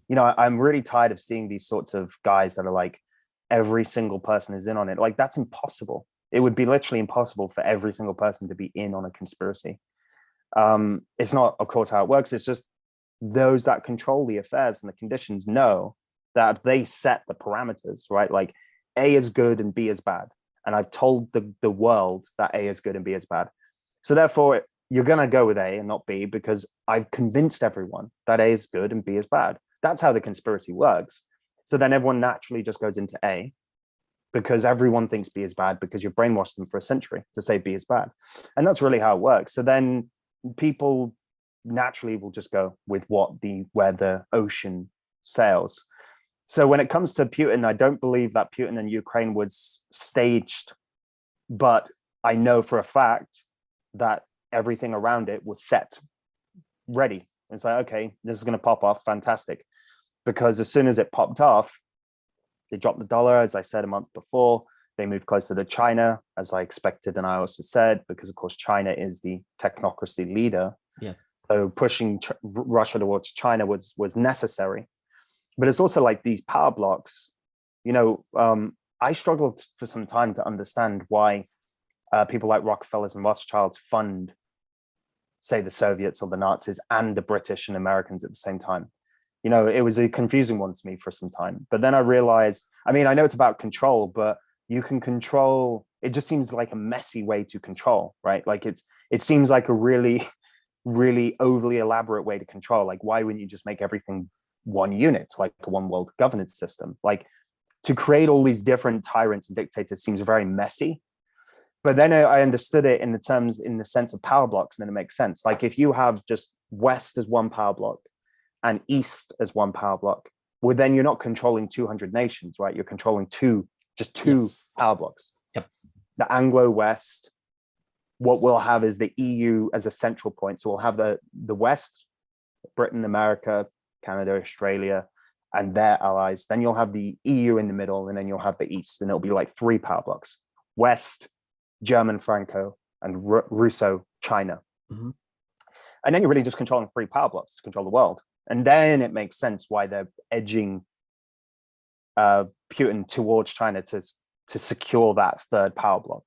I'm really tired of seeing these sorts of guys that are like, every single person is in on it. Like, that's impossible. It would be literally impossible for every single person to be in on a conspiracy. It's not, of course, how it works. It's just those that control the affairs and the conditions know that they set the parameters, right? Like, A is good and B is bad. And I've told the world that A is good and B is bad. So therefore, you're going to go with A and not B because I've convinced everyone that A is good and B is bad. That's how the conspiracy works. So then everyone naturally just goes into A because everyone thinks B is bad because you've brainwashed them for a century to say B is bad. And that's really how it works. So then people naturally will just go with where the ocean sails. So when it comes to Putin, I don't believe that Putin and Ukraine was staged, but I know for a fact that everything around it was set, ready. It's like, okay, this is going to pop off, fantastic. Because as soon as it popped off, they dropped the dollar, as I said a month before. They moved closer to China, as I expected, and I also said, because of course China is the technocracy leader. Yeah. So pushing Russia towards China was necessary. But it's also like these power blocks. I struggled for some time to understand why people like Rockefellers and Rothschilds fund, say, the Soviets or the Nazis and the British and Americans at the same time. It was a confusing one to me for some time. But then I realized, I know it's about control, but you can control, it just seems like a messy way to control, right? Like it seems like a really, really overly elaborate way to control. Like, why wouldn't you just make everything one unit, like a one world governance system? Like, to create all these different tyrants and dictators seems very messy. But then I understood it in the sense of power blocks, and then it makes sense. Like, if you have just West as one power block and East as one power block, well, then you're not controlling 200 nations, right? You're controlling two power blocks. Yep. The Anglo West, what we'll have is the EU as a central point. So we'll have the West, Britain, America, Canada, Australia, and their allies. Then you'll have the EU in the middle, and then you'll have the East, and it'll be like three power blocks: West, German Franco, and Russo China. Mm-hmm. And then you're really just controlling three power blocks to control the world. And then it makes sense why they're edging Putin towards China to secure that third power block.